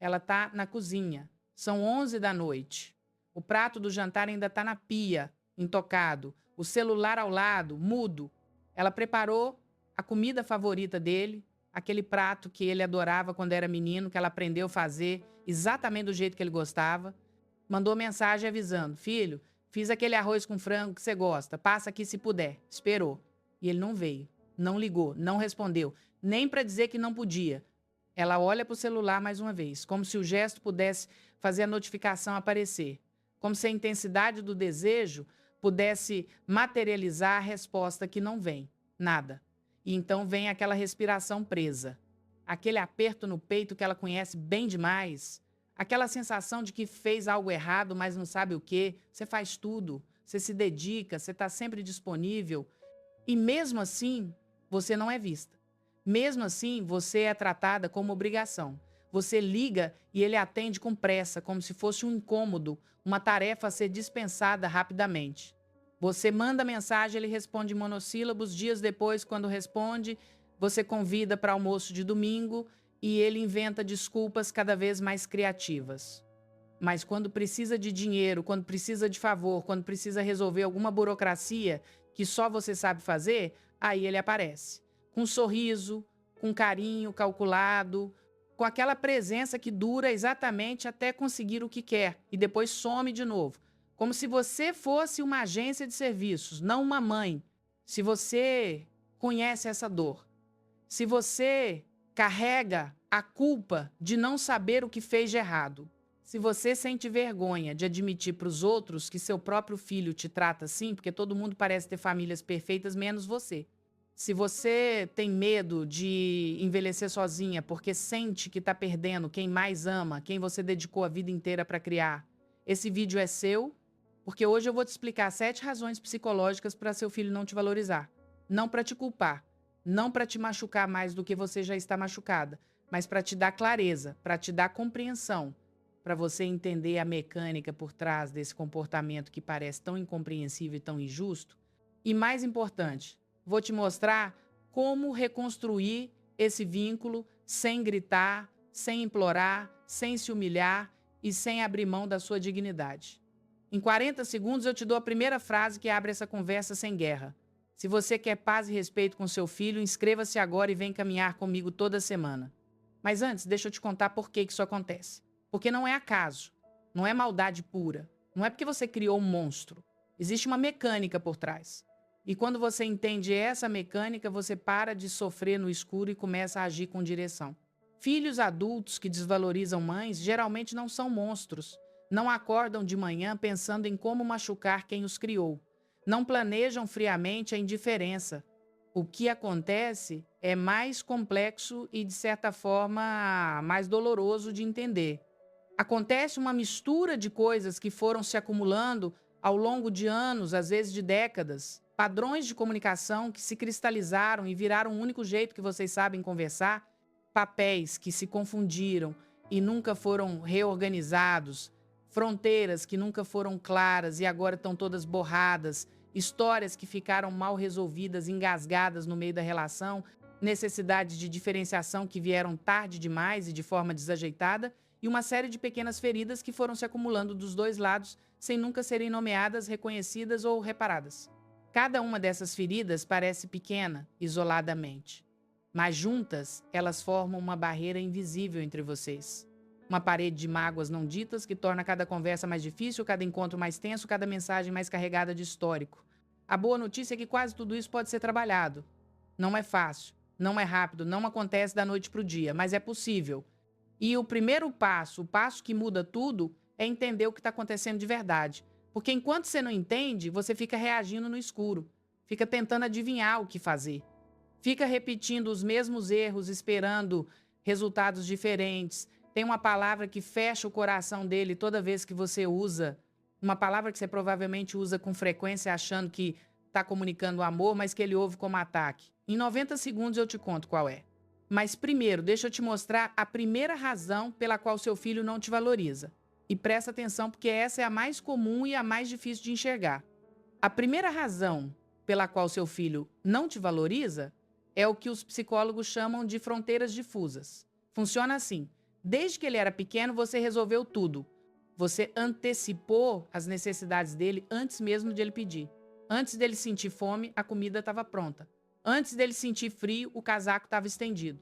ela está na cozinha. São 11 da noite. O prato do jantar ainda está na pia, intocado. O celular ao lado, mudo. Ela preparou a comida favorita dele, aquele prato que ele adorava quando era menino, que ela aprendeu a fazer exatamente do jeito que ele gostava. Mandou mensagem avisando: filho, fiz aquele arroz com frango que você gosta, passa aqui se puder. Esperou. E ele não veio, não ligou, não respondeu, nem para dizer que não podia. Ela olha para o celular mais uma vez, como se o gesto pudesse fazer a notificação aparecer. Como se a intensidade do desejo pudesse materializar a resposta que não vem. Nada. E então vem aquela respiração presa. Aquele aperto no peito que ela conhece bem demais. Aquela sensação de que fez algo errado, mas não sabe o quê. Você faz tudo, você se dedica, você está sempre disponível. E mesmo assim, você não é vista. Mesmo assim, você é tratada como obrigação. Você liga e ele atende com pressa, como se fosse um incômodo, uma tarefa a ser dispensada rapidamente. Você manda mensagem, ele responde em monossílabos. Dias depois, quando responde, você convida para almoço de domingo e ele inventa desculpas cada vez mais criativas. Mas quando precisa de dinheiro, quando precisa de favor, quando precisa resolver alguma burocracia que só você sabe fazer, aí ele aparece. Com um sorriso, com carinho calculado, com aquela presença que dura exatamente até conseguir o que quer e depois some de novo. Como se você fosse uma agência de serviços, não uma mãe. Se você conhece essa dor, se você carrega a culpa de não saber o que fez de errado, se você sente vergonha de admitir para os outros que seu próprio filho te trata assim, porque todo mundo parece ter famílias perfeitas, menos você. Se você tem medo de envelhecer sozinha porque sente que está perdendo quem mais ama, quem você dedicou a vida inteira para criar, esse vídeo é seu, porque hoje eu vou te explicar 7 razões psicológicas para seu filho não te valorizar. Não para te culpar, não para te machucar mais do que você já está machucada, mas para te dar clareza, para te dar compreensão, para você entender a mecânica por trás desse comportamento que parece tão incompreensível e tão injusto. E mais importante, vou te mostrar como reconstruir esse vínculo sem gritar, sem implorar, sem se humilhar e sem abrir mão da sua dignidade. Em 40 segundos eu te dou a primeira frase que abre essa conversa sem guerra. Se você quer paz e respeito com seu filho, inscreva-se agora e vem caminhar comigo toda semana. Mas antes, deixa eu te contar por que isso acontece. Porque não é acaso, não é maldade pura, não é porque você criou um monstro. Existe uma mecânica por trás. E quando você entende essa mecânica, você para de sofrer no escuro e começa a agir com direção. Filhos adultos que desvalorizam mães geralmente não são monstros. Não acordam de manhã pensando em como machucar quem os criou. Não planejam friamente a indiferença. O que acontece é mais complexo e, de certa forma, mais doloroso de entender. Acontece uma mistura de coisas que foram se acumulando ao longo de anos, às vezes de décadas. Padrões de comunicação que se cristalizaram e viraram o único jeito que vocês sabem conversar. Papéis que se confundiram e nunca foram reorganizados. Fronteiras que nunca foram claras e agora estão todas borradas. Histórias que ficaram mal resolvidas, engasgadas no meio da relação. Necessidades de diferenciação que vieram tarde demais e de forma desajeitada. E uma série de pequenas feridas que foram se acumulando dos dois lados sem nunca serem nomeadas, reconhecidas ou reparadas. Cada uma dessas feridas parece pequena, isoladamente. Mas juntas, elas formam uma barreira invisível entre vocês. Uma parede de mágoas não ditas que torna cada conversa mais difícil, cada encontro mais tenso, cada mensagem mais carregada de histórico. A boa notícia é que quase tudo isso pode ser trabalhado. Não é fácil, não é rápido, não acontece da noite para o dia, mas é possível. E o primeiro passo, o passo que muda tudo, é entender o que está acontecendo de verdade. Porque enquanto você não entende, você fica reagindo no escuro. Fica tentando adivinhar o que fazer. Fica repetindo os mesmos erros, esperando resultados diferentes. Tem uma palavra que fecha o coração dele toda vez que você usa. Uma palavra que você provavelmente usa com frequência achando que está comunicando amor, mas que ele ouve como ataque. Em 90 segundos eu te conto qual é. Mas primeiro, deixa eu te mostrar a primeira razão pela qual seu filho não te valoriza. E presta atenção porque essa é a mais comum e a mais difícil de enxergar. A primeira razão pela qual seu filho não te valoriza é o que os psicólogos chamam de fronteiras difusas. Funciona assim: Desde que ele era pequeno, você resolveu tudo. Você antecipou as necessidades dele antes mesmo de ele pedir. Antes dele sentir fome, a comida estava pronta. Antes dele sentir frio, o casaco estava estendido.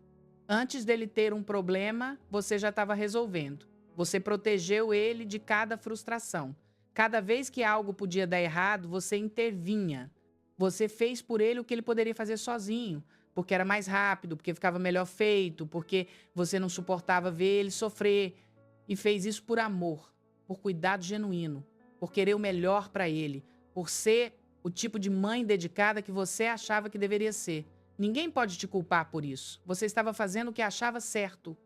Antes dele ter um problema, você já estava resolvendo. Você protegeu ele de cada frustração. Cada vez que algo podia dar errado, você intervinha. Você fez por ele o que ele poderia fazer sozinho, porque era mais rápido, porque ficava melhor feito, porque você não suportava ver ele sofrer. E fez isso por amor, por cuidado genuíno, por querer o melhor para ele, por ser o tipo de mãe dedicada que você achava que deveria ser. Ninguém pode te culpar por isso. Você estava fazendo o que achava certo.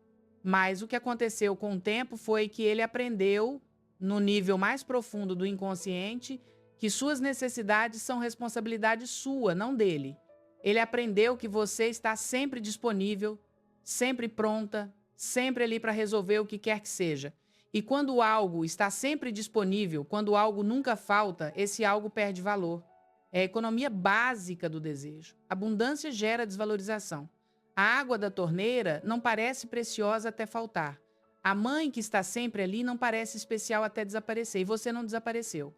Mas o que aconteceu com o tempo foi que ele aprendeu, no nível mais profundo do inconsciente, que suas necessidades são responsabilidade sua, não dele. Ele aprendeu que você está sempre disponível, sempre pronta, sempre ali para resolver o que quer que seja. E quando algo está sempre disponível, quando algo nunca falta, esse algo perde valor. É a economia básica do desejo. Abundância gera desvalorização. A água da torneira não parece preciosa até faltar. A mãe que está sempre ali não parece especial até desaparecer. E você não desapareceu.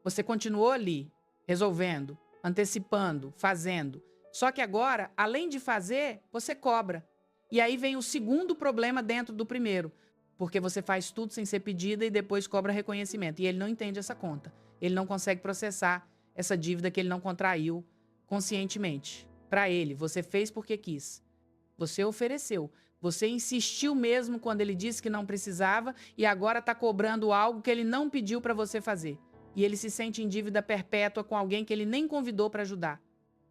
Você continuou ali, resolvendo, antecipando, fazendo. Só que agora, além de fazer, você cobra. E aí vem o segundo problema dentro do primeiro. Porque você faz tudo sem ser pedida e depois cobra reconhecimento. E ele não entende essa conta. Ele não consegue processar essa dívida que ele não contraiu conscientemente. Para ele, você fez porque quis. Você ofereceu. Você insistiu mesmo quando ele disse que não precisava e agora está cobrando algo que ele não pediu para você fazer. E ele se sente em dívida perpétua com alguém que ele nem convidou para ajudar.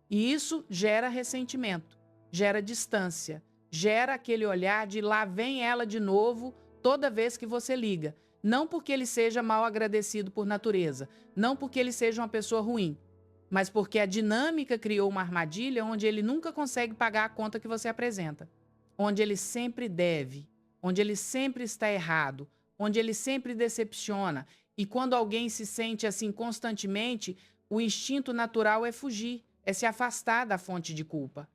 E isso gera ressentimento, gera distância, gera aquele olhar de lá vem ela de novo toda vez que você liga. Não porque ele seja mal agradecido por natureza, não porque ele seja uma pessoa ruim, mas porque a dinâmica criou uma armadilha onde ele nunca consegue pagar a conta que você apresenta, onde ele sempre deve, onde ele sempre está errado, onde ele sempre decepciona. E quando alguém se sente assim constantemente, o instinto natural é fugir, é se afastar da fonte de culpa.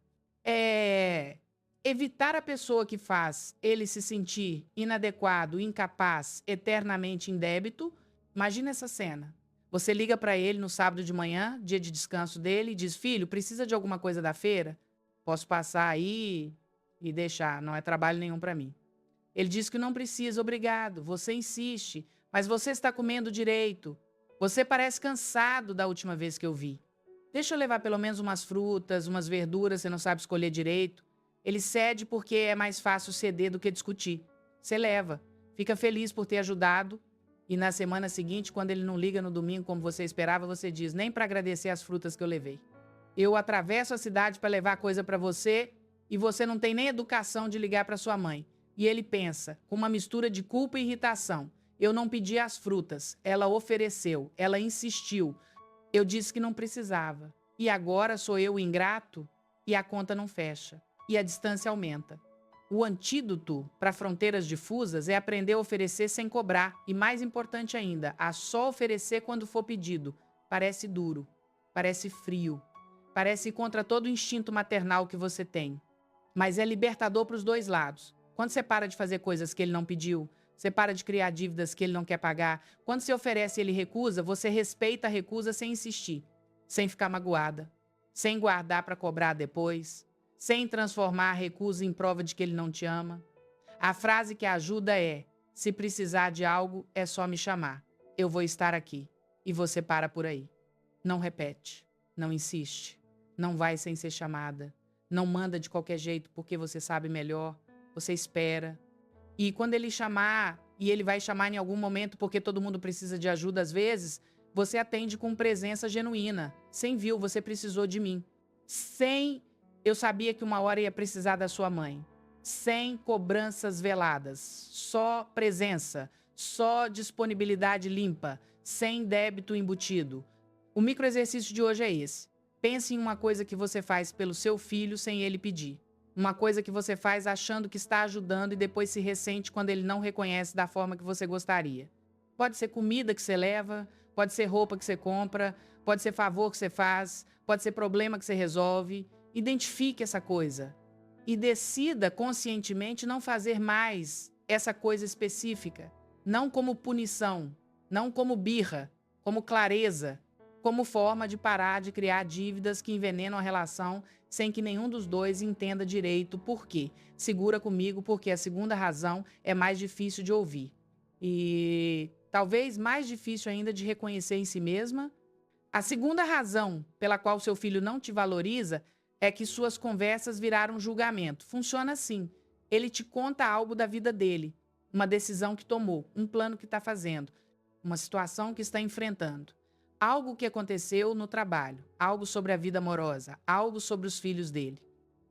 É evitar a pessoa que faz ele se sentir inadequado, incapaz, eternamente em débito. Imagina essa cena. Você liga para ele no sábado de manhã, dia de descanso dele, e diz: filho, precisa de alguma coisa da feira? Posso passar aí e deixar, não é trabalho nenhum para mim. Ele diz que não precisa, obrigado. Você insiste, mas você está comendo direito. Você parece cansado da última vez que eu vi. Deixa eu levar pelo menos umas frutas, umas verduras, você não sabe escolher direito. Ele cede porque é mais fácil ceder do que discutir. Você leva, fica feliz por ter ajudado. E na semana seguinte, quando ele não liga no domingo como você esperava, você diz: nem para agradecer as frutas que eu levei. Eu atravesso a cidade para levar coisa para você e você não tem nem educação de ligar para sua mãe. E ele pensa, com uma mistura de culpa e irritação: eu não pedi as frutas, ela ofereceu, ela insistiu. Eu disse que não precisava. E agora sou eu o ingrato? E a conta não fecha. E a distância aumenta. O antídoto para fronteiras difusas é aprender a oferecer sem cobrar. E mais importante ainda, a só oferecer quando for pedido. Parece duro, parece frio, parece contra todo o instinto maternal que você tem. Mas é libertador para os dois lados. Quando você para de fazer coisas que ele não pediu, você para de criar dívidas que ele não quer pagar. Quando você oferece e ele recusa, você respeita a recusa sem insistir, sem ficar magoada, sem guardar para cobrar depois, sem transformar a recusa em prova de que ele não te ama. A frase que ajuda é: se precisar de algo, é só me chamar. Eu vou estar aqui. E você para por aí. Não repete, não insiste, não vai sem ser chamada, não manda de qualquer jeito porque você sabe melhor, você espera. E quando ele chamar, e ele vai chamar em algum momento porque todo mundo precisa de ajuda às vezes, você atende com presença genuína. Sem viu, você precisou de mim. Sem eu sabia que uma hora ia precisar da sua mãe. Sem cobranças veladas. Só presença. Só disponibilidade limpa. Sem débito embutido. O microexercício de hoje é esse. Pense em uma coisa que você faz pelo seu filho sem ele pedir. Uma coisa que você faz achando que está ajudando e depois se ressente quando ele não reconhece da forma que você gostaria. Pode ser comida que você leva, pode ser roupa que você compra, pode ser favor que você faz, pode ser problema que você resolve. Identifique essa coisa e decida conscientemente não fazer mais essa coisa específica, não como punição, não como birra, como clareza, como forma de parar de criar dívidas que envenenam a relação sem que nenhum dos dois entenda direito por quê. Segura comigo, porque a segunda razão é mais difícil de ouvir. E talvez mais difícil ainda de reconhecer em si mesma. A segunda razão pela qual seu filho não te valoriza é que suas conversas viraram julgamento. Funciona assim. Ele te conta algo da vida dele, uma decisão que tomou, um plano que está fazendo, uma situação que está enfrentando. Algo que aconteceu no trabalho, algo sobre a vida amorosa, algo sobre os filhos dele.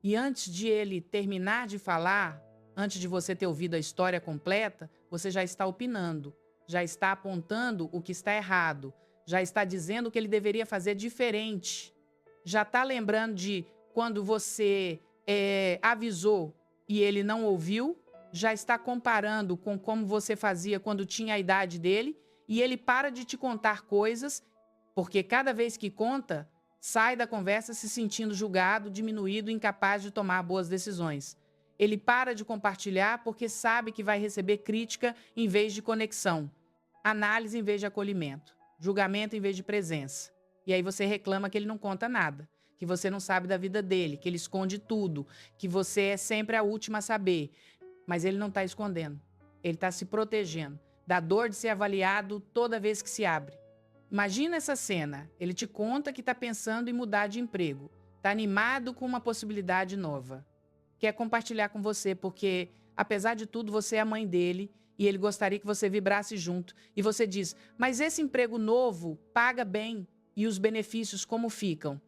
E antes de ele terminar de falar, antes de você ter ouvido a história completa, você já está opinando, já está apontando o que está errado, já está dizendo o que ele deveria fazer diferente. Já está lembrando de quando você avisou e ele não ouviu, já está comparando com como você fazia quando tinha a idade dele, e ele para de te contar coisas, porque cada vez que conta, sai da conversa se sentindo julgado, diminuído, incapaz de tomar boas decisões. Ele para de compartilhar porque sabe que vai receber crítica em vez de conexão, análise em vez de acolhimento, julgamento em vez de presença. E aí você reclama que ele não conta nada, que você não sabe da vida dele, que ele esconde tudo, que você é sempre a última a saber. Mas ele não está escondendo, ele está se protegendo da dor de ser avaliado toda vez que se abre. Imagina essa cena, ele te conta que está pensando em mudar de emprego, está animado com uma possibilidade nova. Quer compartilhar com você porque, apesar de tudo, você é a mãe dele e ele gostaria que você vibrasse junto. E você diz, mas esse emprego novo paga bem e os benefícios como ficam?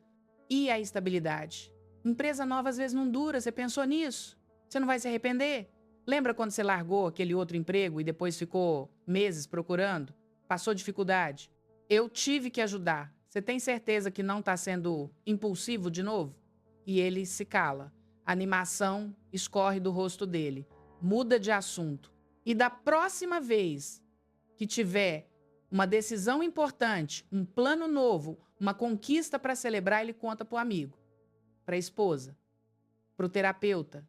E a estabilidade? Empresa nova às vezes não dura, você pensou nisso? Você não vai se arrepender? Lembra quando você largou aquele outro emprego e depois ficou meses procurando? Passou dificuldade? Eu tive que ajudar. Você tem certeza que não está sendo impulsivo de novo? E ele se cala. A animação escorre do rosto dele. Muda de assunto. E da próxima vez que tiver uma decisão importante, um plano novo, uma conquista para celebrar, ele conta para o amigo, para a esposa, para o terapeuta,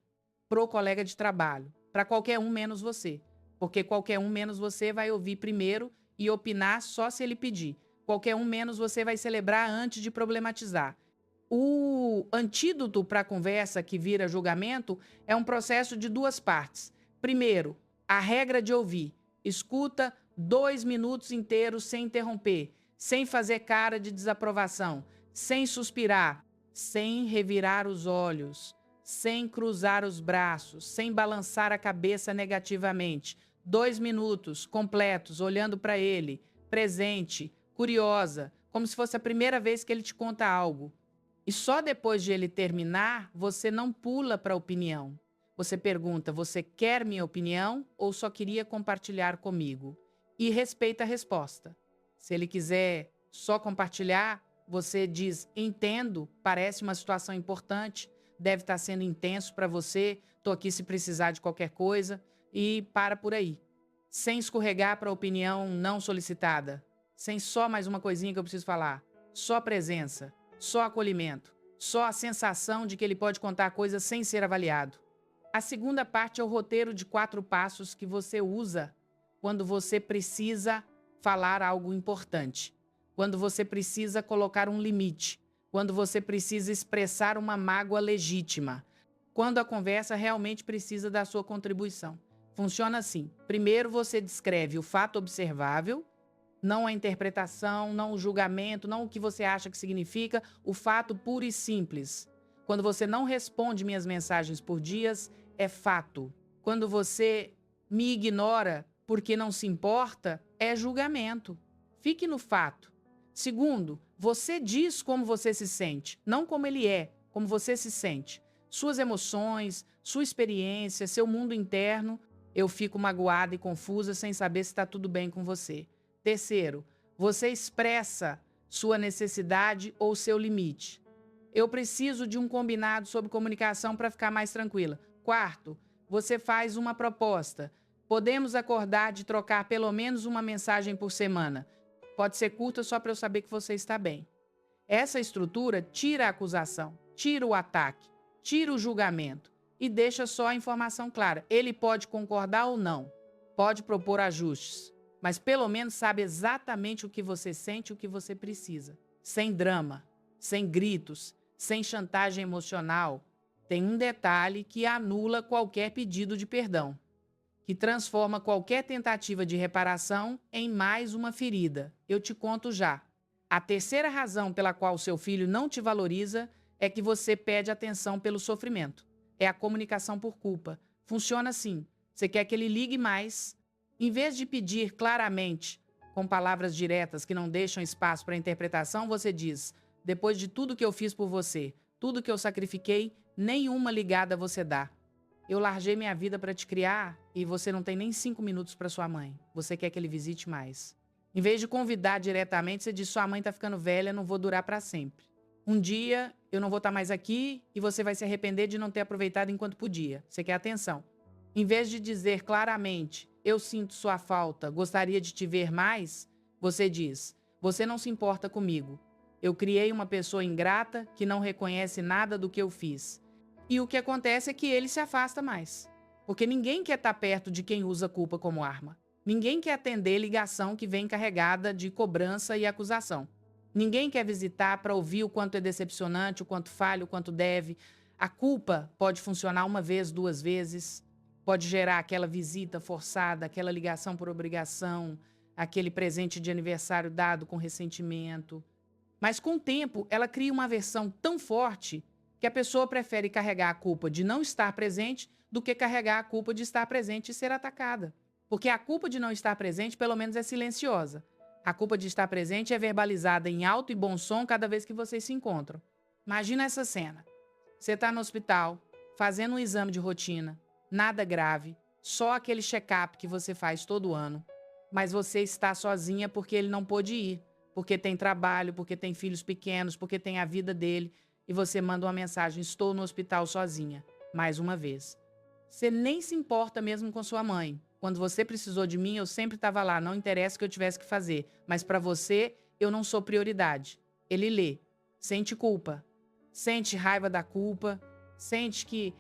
para o colega de trabalho, para qualquer um menos você. Porque qualquer um menos você vai ouvir primeiro e opinar só se ele pedir. Qualquer um menos você vai celebrar antes de problematizar. O antídoto para a conversa que vira julgamento é um processo de duas partes. Primeiro, a regra de ouvir. Escuta 2 minutos inteiros sem interromper, sem fazer cara de desaprovação, sem suspirar, sem revirar os olhos, sem cruzar os braços, sem balançar a cabeça negativamente. 2 minutos completos, olhando para ele, presente, curiosa, como se fosse a primeira vez que ele te conta algo. E só depois de ele terminar, você não pula para a opinião. Você pergunta, você quer minha opinião ou só queria compartilhar comigo? E respeita a resposta. Se ele quiser só compartilhar, você diz, entendo, parece uma situação importante, deve estar sendo intenso para você, estou aqui se precisar de qualquer coisa, e para por aí. Sem escorregar para a opinião não solicitada. Sem só mais uma coisinha que eu preciso falar. Só presença, só acolhimento, só a sensação de que ele pode contar coisas sem ser avaliado. A segunda parte é o roteiro de 4 passos que você usa quando você precisa falar algo importante, quando você precisa colocar um limite, quando você precisa expressar uma mágoa legítima, quando a conversa realmente precisa da sua contribuição. Funciona assim. Primeiro você descreve o fato observável, não a interpretação, não o julgamento, não o que você acha que significa, o fato puro e simples. Quando você não responde minhas mensagens por dias, é fato. Quando você me ignora porque não se importa, é julgamento. Fique no fato. Segundo, você diz como você se sente, não como ele é, como você se sente. Suas emoções, sua experiência, seu mundo interno. Eu fico magoada e confusa sem saber se está tudo bem com você. Terceiro, você expressa sua necessidade ou seu limite. Eu preciso de um combinado sobre comunicação para ficar mais tranquila. Quarto, você faz uma proposta. Podemos acordar de trocar pelo menos uma mensagem por semana. Pode ser curta só para eu saber que você está bem. Essa estrutura tira a acusação, tira o ataque, tira o julgamento. e deixa só a informação clara. Ele pode concordar ou não, pode propor ajustes, mas pelo menos sabe exatamente o que você sente e o que você precisa. Sem drama, sem gritos, sem chantagem emocional. Tem um detalhe que anula qualquer pedido de perdão, que transforma qualquer tentativa de reparação em mais uma ferida. Eu te conto já. A terceira razão pela qual seu filho não te valoriza é que você pede atenção pelo sofrimento. É a comunicação por culpa. Funciona assim. Você quer que ele ligue mais. Em vez de pedir claramente, com palavras diretas que não deixam espaço para interpretação, você diz: depois de tudo que eu fiz por você, tudo que eu sacrifiquei, nenhuma ligada você dá. Eu larguei minha vida para te criar e você não tem nem 5 minutos para sua mãe. Você quer que ele visite mais. Em vez de convidar diretamente, você diz: sua mãe está ficando velha, não vou durar para sempre. Um dia eu não vou estar mais aqui e você vai se arrepender de não ter aproveitado enquanto podia. Você quer atenção. Em vez de dizer claramente: eu sinto sua falta, gostaria de te ver mais, você diz: você não se importa comigo. Eu criei uma pessoa ingrata que não reconhece nada do que eu fiz. E o que acontece é que ele se afasta mais. Porque ninguém quer estar perto de quem usa culpa como arma. Ninguém quer atender ligação que vem carregada de cobrança e acusação. Ninguém quer visitar para ouvir o quanto é decepcionante, o quanto falha, o quanto deve. A culpa pode funcionar uma vez, 2 vezes. Pode gerar aquela visita forçada, aquela ligação por obrigação, aquele presente de aniversário dado com ressentimento. Mas com o tempo, ela cria uma aversão tão forte que a pessoa prefere carregar a culpa de não estar presente do que carregar a culpa de estar presente e ser atacada. Porque a culpa de não estar presente, pelo menos, é silenciosa. A culpa de estar presente é verbalizada em alto e bom som cada vez que vocês se encontram. Imagina essa cena. Você está no hospital, fazendo um exame de rotina, nada grave, só aquele check-up que você faz todo ano. Mas você está sozinha porque ele não pôde ir, porque tem trabalho, porque tem filhos pequenos, porque tem a vida dele. E você manda uma mensagem: estou no hospital sozinha, mais uma vez. Você nem se importa mesmo com sua mãe. Quando você precisou de mim, eu sempre estava lá, não interessa o que eu tivesse que fazer. Mas para você, eu não sou prioridade. Ele lê, sente culpa, sente raiva da culpa, sente que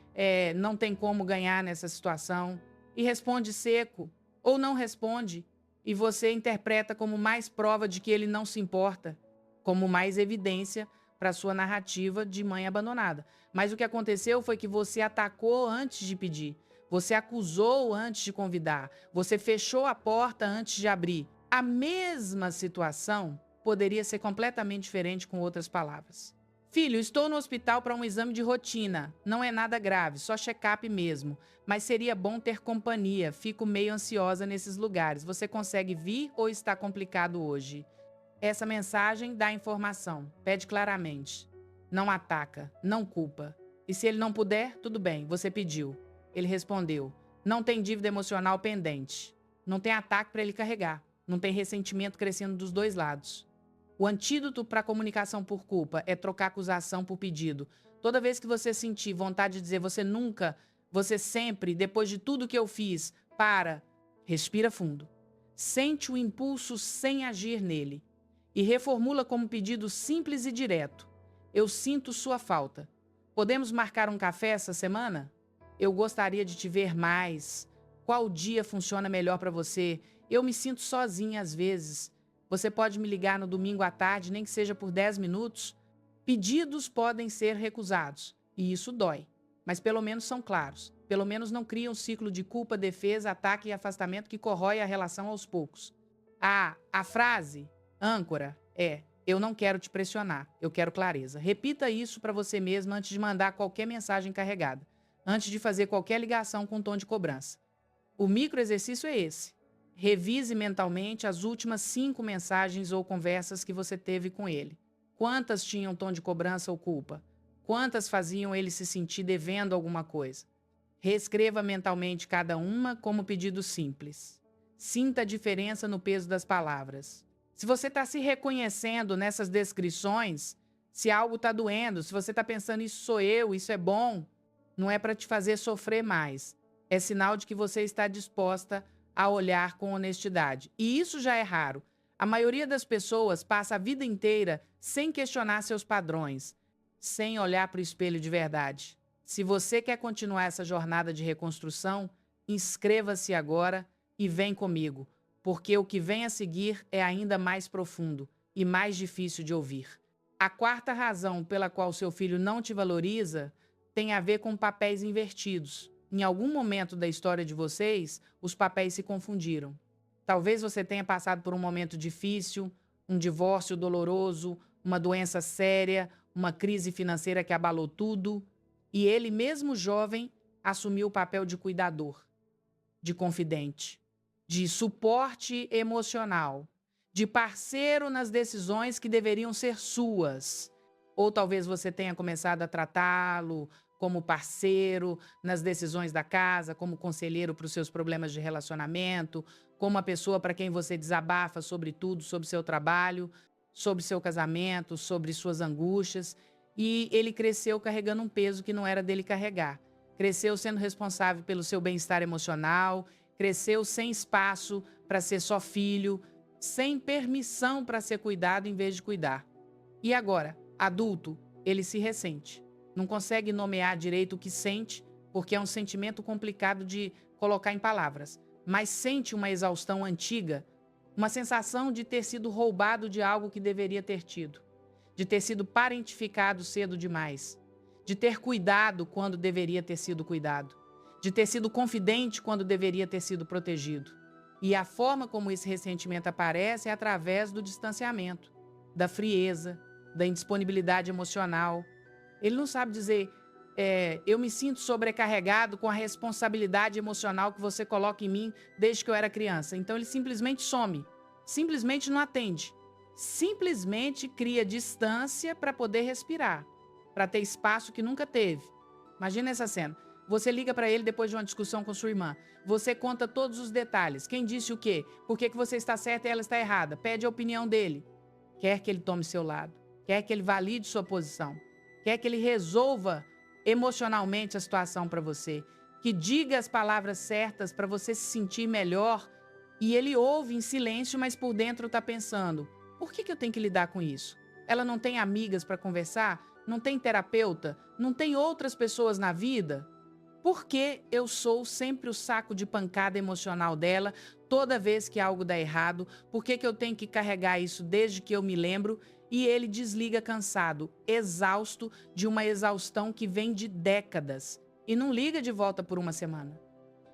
não tem como ganhar nessa situação e responde seco ou não responde. E você interpreta como mais prova de que ele não se importa, como mais evidência para sua narrativa de mãe abandonada. Mas o que aconteceu foi que você atacou antes de pedir. Você acusou antes de convidar. Você fechou a porta antes de abrir. A mesma situação poderia ser completamente diferente com outras palavras. Filho, estou no hospital para um exame de rotina. Não é nada grave, só check-up mesmo. Mas seria bom ter companhia. Fico meio ansiosa nesses lugares. Você consegue vir ou está complicado hoje? Essa mensagem dá informação, pede claramente. Não ataca, não culpa. E se ele não puder, tudo bem, você pediu. Ele respondeu: não tem dívida emocional pendente. Não tem ataque para ele carregar. Não tem ressentimento crescendo dos dois lados. O antídoto para a comunicação por culpa é trocar acusação por pedido. Toda vez que você sentir vontade de dizer você nunca, você sempre, depois de tudo que eu fiz, respira fundo. Sente o impulso sem agir nele. E reformula como pedido simples e direto: eu sinto sua falta. Podemos marcar um café essa semana? Eu gostaria de te ver mais. Qual dia funciona melhor para você? Eu me sinto sozinha às vezes. Você pode me ligar no domingo à tarde, nem que seja por 10 minutos? Pedidos podem ser recusados, e isso dói. Mas pelo menos são claros. Pelo menos não criam um ciclo de culpa, defesa, ataque e afastamento que corrói a relação aos poucos. A frase âncora é: eu não quero te pressionar, eu quero clareza. Repita isso para você mesma antes de mandar qualquer mensagem carregada, antes de fazer qualquer ligação com tom de cobrança. O micro exercício é esse. Revise mentalmente as últimas 5 mensagens ou conversas que você teve com ele. Quantas tinham tom de cobrança ou culpa? Quantas faziam ele se sentir devendo alguma coisa? Reescreva mentalmente cada uma como pedido simples. Sinta a diferença no peso das palavras. Se você está se reconhecendo nessas descrições, se algo está doendo, se você está pensando isso sou eu, isso é bom, não é para te fazer sofrer mais. É sinal de que você está disposta a olhar com honestidade. E isso já é raro. A maioria das pessoas passa a vida inteira sem questionar seus padrões, sem olhar para o espelho de verdade. Se você quer continuar essa jornada de reconstrução, inscreva-se agora e vem comigo, porque o que vem a seguir é ainda mais profundo e mais difícil de ouvir. A quarta razão pela qual seu filho não te valoriza tem a ver com papéis invertidos. Em algum momento da história de vocês, os papéis se confundiram. Talvez você tenha passado por um momento difícil, um divórcio doloroso, uma doença séria, uma crise financeira que abalou tudo, e ele, mesmo jovem, assumiu o papel de cuidador, de confidente, de suporte emocional, de parceiro nas decisões que deveriam ser suas. Ou talvez você tenha começado a tratá-lo como parceiro nas decisões da casa, como conselheiro para os seus problemas de relacionamento, como a pessoa para quem você desabafa sobre tudo, sobre seu trabalho, sobre seu casamento, sobre suas angústias. E ele cresceu carregando um peso que não era dele carregar. Cresceu sendo responsável pelo seu bem-estar emocional, cresceu sem espaço para ser só filho, sem permissão para ser cuidado em vez de cuidar. E agora, adulto, ele se ressente. Não consegue nomear direito o que sente, porque é um sentimento complicado de colocar em palavras, mas sente uma exaustão antiga, uma sensação de ter sido roubado de algo que deveria ter tido, de ter sido parentificado cedo demais, de ter cuidado quando deveria ter sido cuidado, de ter sido confidente quando deveria ter sido protegido. E a forma como esse ressentimento aparece é através do distanciamento, da frieza, da indisponibilidade emocional. Ele não sabe dizer, eu me sinto sobrecarregado com a responsabilidade emocional que você coloca em mim desde que eu era criança. Então ele simplesmente some, simplesmente não atende, simplesmente cria distância para poder respirar, para ter espaço que nunca teve. Imagina essa cena. Você liga para ele depois de uma discussão com sua irmã. Você conta todos os detalhes. Quem disse o quê? Por que você está certa e ela está errada? Pede a opinião dele. Quer que ele tome seu lado. Quer que ele valide sua posição. Quer que ele resolva emocionalmente a situação para você. Que diga as palavras certas para você se sentir melhor. E ele ouve em silêncio, mas por dentro está pensando, por que eu tenho que lidar com isso? Ela não tem amigas para conversar? Não tem terapeuta? Não tem outras pessoas na vida? Por que eu sou sempre o saco de pancada emocional dela toda vez que algo dá errado? Por que eu tenho que carregar isso desde que eu me lembro? E ele desliga cansado, exausto de uma exaustão que vem de décadas e não liga de volta por uma semana.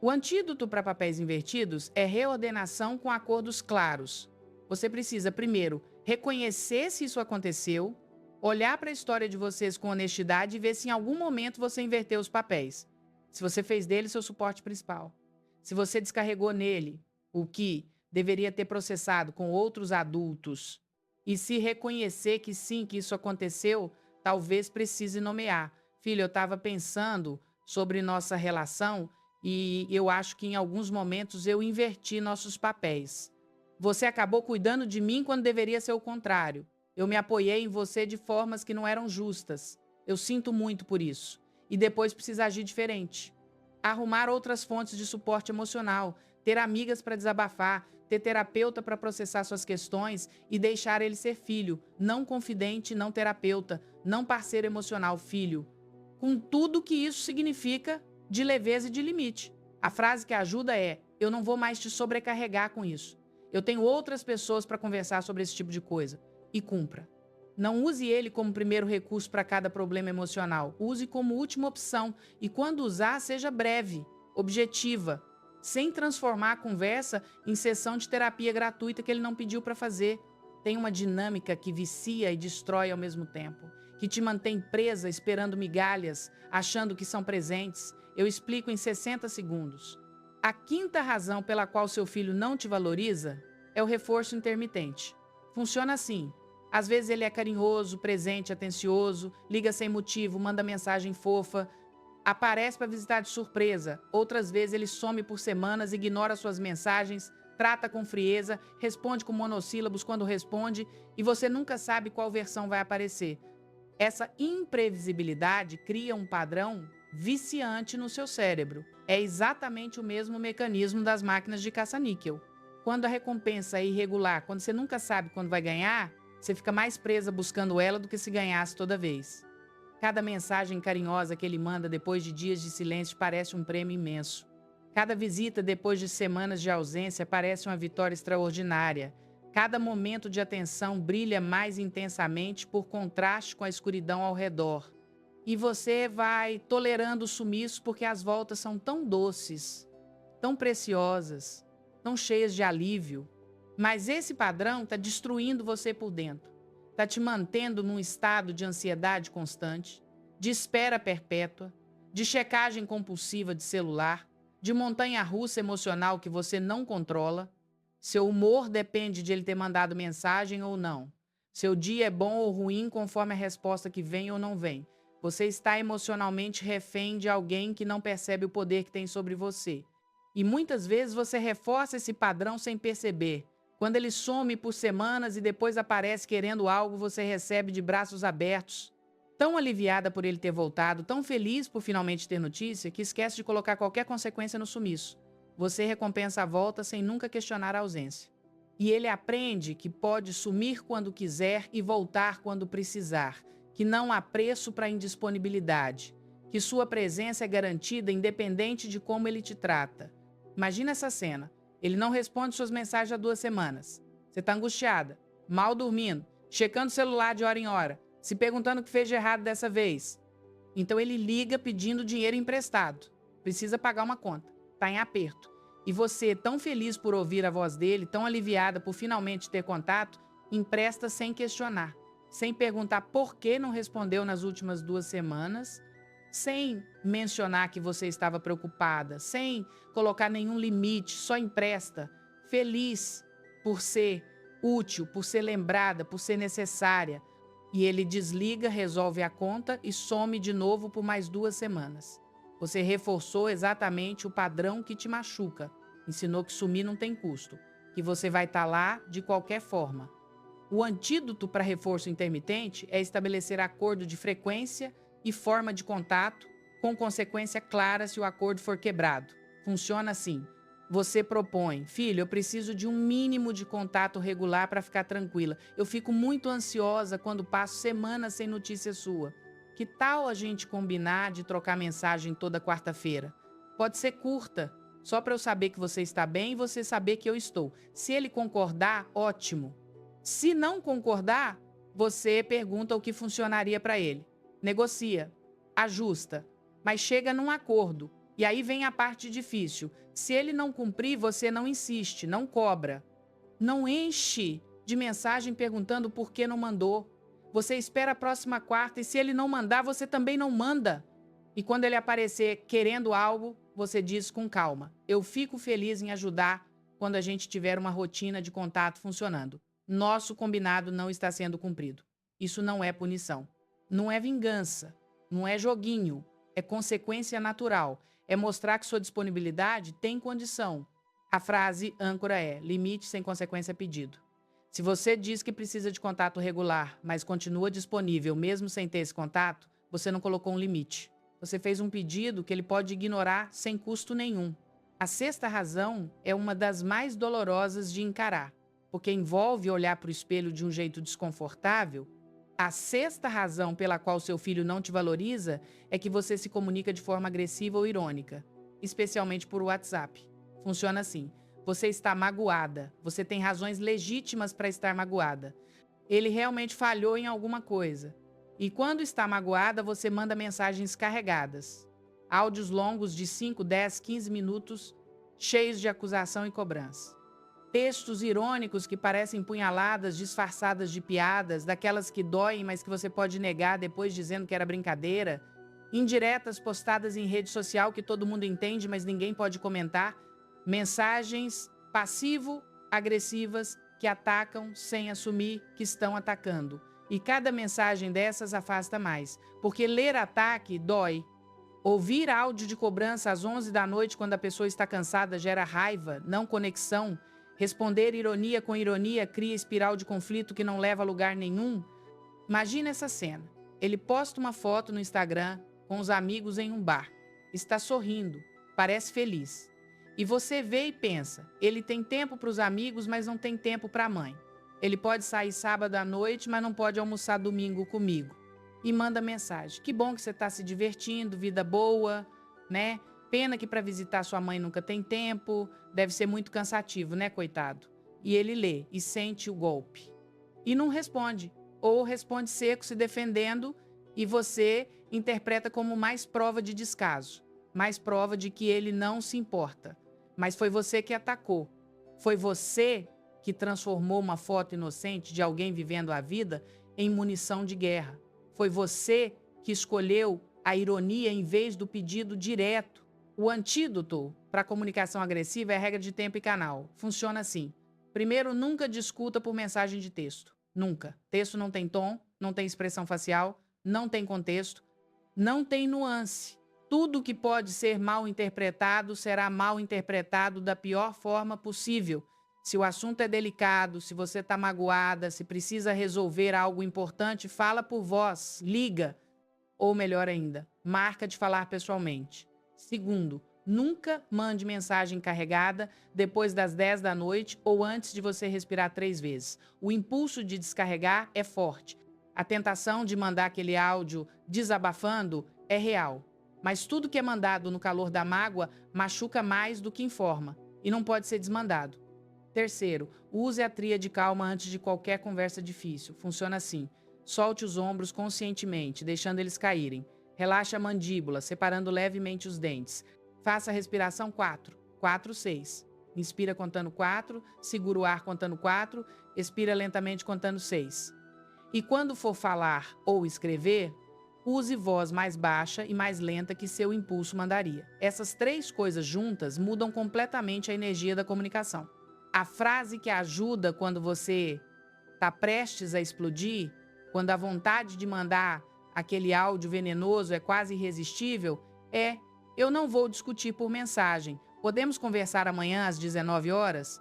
O antídoto para papéis invertidos é reordenação com acordos claros. Você precisa, primeiro, reconhecer se isso aconteceu, olhar para a história de vocês com honestidade e ver se em algum momento você inverteu os papéis. Se você fez dele seu suporte principal. Se você descarregou nele o que deveria ter processado com outros adultos. E se reconhecer que sim, que isso aconteceu, talvez precise nomear. Filho, eu estava pensando sobre nossa relação e eu acho que em alguns momentos eu inverti nossos papéis. Você acabou cuidando de mim quando deveria ser o contrário. Eu me apoiei em você de formas que não eram justas. Eu sinto muito por isso. E depois precisa agir diferente. Arrumar outras fontes de suporte emocional, ter amigas para desabafar, ter terapeuta para processar suas questões e deixar ele ser filho, não confidente, não terapeuta, não parceiro emocional, filho. Com tudo que isso significa de leveza e de limite. A frase que ajuda é, eu não vou mais te sobrecarregar com isso. Eu tenho outras pessoas para conversar sobre esse tipo de coisa. E cumpra. Não use ele como primeiro recurso para cada problema emocional. Use como última opção. E quando usar, seja breve, objetiva, sem transformar a conversa em sessão de terapia gratuita que ele não pediu para fazer. Tem uma dinâmica que vicia e destrói ao mesmo tempo, que te mantém presa esperando migalhas, achando que são presentes. Eu explico em 60 segundos. A quinta razão pela qual seu filho não te valoriza é o reforço intermitente. Funciona assim. Às vezes ele é carinhoso, presente, atencioso, liga sem motivo, manda mensagem fofa, aparece para visitar de surpresa. Outras vezes ele some por semanas, ignora suas mensagens, trata com frieza, responde com monossílabos quando responde e você nunca sabe qual versão vai aparecer. Essa imprevisibilidade cria um padrão viciante no seu cérebro. É exatamente o mesmo mecanismo das máquinas de caça-níquel. Quando a recompensa é irregular, quando você nunca sabe quando vai ganhar, você fica mais presa buscando ela do que se ganhasse toda vez. Cada mensagem carinhosa que ele manda depois de dias de silêncio parece um prêmio imenso. Cada visita depois de semanas de ausência parece uma vitória extraordinária. Cada momento de atenção brilha mais intensamente por contraste com a escuridão ao redor. E você vai tolerando o sumiço porque as voltas são tão doces, tão preciosas, tão cheias de alívio. Mas esse padrão está destruindo você por dentro. Está te mantendo num estado de ansiedade constante, de espera perpétua, de checagem compulsiva de celular, de montanha-russa emocional que você não controla. Seu humor depende de ele ter mandado mensagem ou não. Seu dia é bom ou ruim conforme a resposta que vem ou não vem. Você está emocionalmente refém de alguém que não percebe o poder que tem sobre você. E muitas vezes você reforça esse padrão sem perceber. Quando ele some por semanas e depois aparece querendo algo, você recebe de braços abertos. Tão aliviada por ele ter voltado, tão feliz por finalmente ter notícia, que esquece de colocar qualquer consequência no sumiço. Você recompensa a volta sem nunca questionar a ausência. E ele aprende que pode sumir quando quiser e voltar quando precisar, que não há preço para indisponibilidade, que sua presença é garantida independente de como ele te trata. Imagina essa cena. Ele não responde suas mensagens há 2 semanas. Você está angustiada, mal dormindo, checando o celular de hora em hora, se perguntando o que fez de errado dessa vez. Então ele liga pedindo dinheiro emprestado. Precisa pagar uma conta. Está em aperto. E você, tão feliz por ouvir a voz dele, tão aliviada por finalmente ter contato, empresta sem questionar, sem perguntar por que não respondeu nas últimas 2 semanas, sem mencionar que você estava preocupada, sem colocar nenhum limite, só empresta, feliz por ser útil, por ser lembrada, por ser necessária. E ele desliga, resolve a conta e some de novo por mais 2 semanas. Você reforçou exatamente o padrão que te machuca. Ensinou que sumir não tem custo, que você vai estar lá de qualquer forma. O antídoto para reforço intermitente é estabelecer acordo de frequência e forma de contato, com consequência clara se o acordo for quebrado. Funciona assim. Você propõe: filho, eu preciso de um mínimo de contato regular para ficar tranquila. Eu fico muito ansiosa quando passo semanas sem notícia sua. Que tal a gente combinar de trocar mensagem toda quarta-feira? Pode ser curta, só para eu saber que você está bem e você saber que eu estou. Se ele concordar, ótimo. Se não concordar, você pergunta o que funcionaria para ele. Negocia, ajusta, mas chega num acordo. E aí vem a parte difícil. Se ele não cumprir, você não insiste, não cobra. Não enche de mensagem perguntando por que não mandou. Você espera a próxima quarta e se ele não mandar, você também não manda. E quando ele aparecer querendo algo, você diz com calma: eu fico feliz em ajudar quando a gente tiver uma rotina de contato funcionando. Nosso combinado não está sendo cumprido. Isso não é punição. Não é vingança, não é joguinho, é consequência natural, é mostrar que sua disponibilidade tem condição. A frase âncora é: limite sem consequência pedido. Se você diz que precisa de contato regular, mas continua disponível mesmo sem ter esse contato, você não colocou um limite. Você fez um pedido que ele pode ignorar sem custo nenhum. A 6ª razão é uma das mais dolorosas de encarar, porque envolve olhar para o espelho de um jeito desconfortável. A 6ª razão pela qual seu filho não te valoriza é que você se comunica de forma agressiva ou irônica, especialmente por WhatsApp. Funciona assim: você está magoada, você tem razões legítimas para estar magoada. Ele realmente falhou em alguma coisa. E quando está magoada, você manda mensagens carregadas. Áudios longos de 5, 10, 15 minutos, cheios de acusação e cobrança. Textos irônicos que parecem punhaladas disfarçadas de piadas, daquelas que doem, mas que você pode negar depois dizendo que era brincadeira. Indiretas postadas em rede social que todo mundo entende, mas ninguém pode comentar. Mensagens passivo-agressivas que atacam sem assumir que estão atacando. E cada mensagem dessas afasta mais, porque ler ataque dói. Ouvir áudio de cobrança às 11 da noite quando a pessoa está cansada gera raiva, não conexão. Responder ironia com ironia cria espiral de conflito que não leva a lugar nenhum. Imagina essa cena. Ele posta uma foto no Instagram com os amigos em um bar. Está sorrindo, parece feliz. E você vê e pensa: ele tem tempo para os amigos, mas não tem tempo para a mãe. Ele pode sair sábado à noite, mas não pode almoçar domingo comigo. e manda mensagem. Que bom que você está se divertindo, vida boa, né? Pena que para visitar sua mãe nunca tem tempo, deve ser muito cansativo, né, coitado? E ele lê e sente o golpe. E não responde, ou responde seco, se defendendo, e você interpreta como mais prova de descaso, mais prova de que ele não se importa. Mas foi você que atacou. Foi você que transformou uma foto inocente de alguém vivendo a vida em munição de guerra. Foi você que escolheu a ironia em vez do pedido direto. O antídoto para a comunicação agressiva é a regra de tempo e canal. Funciona assim. Primeiro, nunca discuta por mensagem de texto. Nunca. Texto não tem tom, não tem expressão facial, não tem contexto, não tem nuance. Tudo que pode ser mal interpretado será mal interpretado da pior forma possível. Se o assunto é delicado, se você está magoada, se precisa resolver algo importante, fala por voz, liga. Ou melhor ainda, marca de falar pessoalmente. Segundo, nunca mande mensagem carregada depois das 10 da noite ou antes de você respirar 3 vezes. O impulso de descarregar é forte. A tentação de mandar aquele áudio desabafando é real. Mas tudo que é mandado no calor da mágoa machuca mais do que informa e não pode ser desmandado. Terceiro, use a tríade calma antes de qualquer conversa difícil. Funciona assim. Solte os ombros conscientemente, deixando eles caírem. Relaxe a mandíbula, separando levemente os dentes. Faça a respiração 4. 4, 6. Inspira contando 4, segura o ar contando 4, expira lentamente contando 6. E quando for falar ou escrever, use voz mais baixa e mais lenta que seu impulso mandaria. Essas 3 coisas juntas mudam completamente a energia da comunicação. A frase que ajuda quando você está prestes a explodir, quando a vontade de mandar aquele áudio venenoso é quase irresistível, é: eu não vou discutir por mensagem. Podemos conversar amanhã às 19 horas?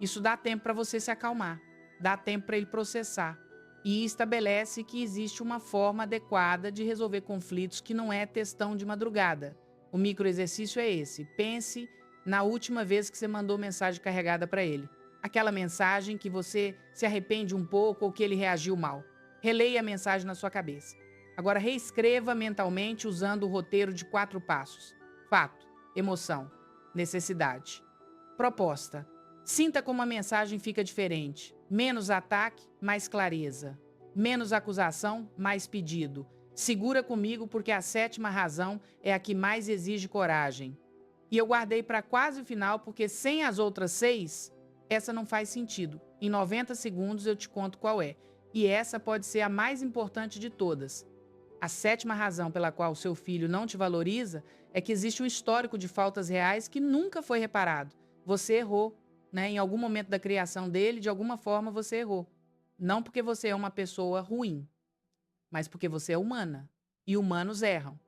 Isso dá tempo para você se acalmar, dá tempo para ele processar e estabelece que existe uma forma adequada de resolver conflitos que não é textão de madrugada. O microexercício é esse: pense na última vez que você mandou mensagem carregada para ele. Aquela mensagem que você se arrepende um pouco ou que ele reagiu mal. Releia a mensagem na sua cabeça. Agora reescreva mentalmente usando o roteiro de 4 passos. Fato, emoção, necessidade. Proposta. Sinta como a mensagem fica diferente. Menos ataque, mais clareza. Menos acusação, mais pedido. Segura comigo porque a 7ª razão é a que mais exige coragem. E eu guardei para quase o final porque sem as outras 6, essa não faz sentido. Em 90 segundos eu te conto qual é. E essa pode ser a mais importante de todas. A 7ª razão pela qual o seu filho não te valoriza é que existe um histórico de faltas reais que nunca foi reparado. Você errou, né? Em algum momento da criação dele, de alguma forma você errou. Não porque você é uma pessoa ruim, mas porque você é humana. E humanos erram.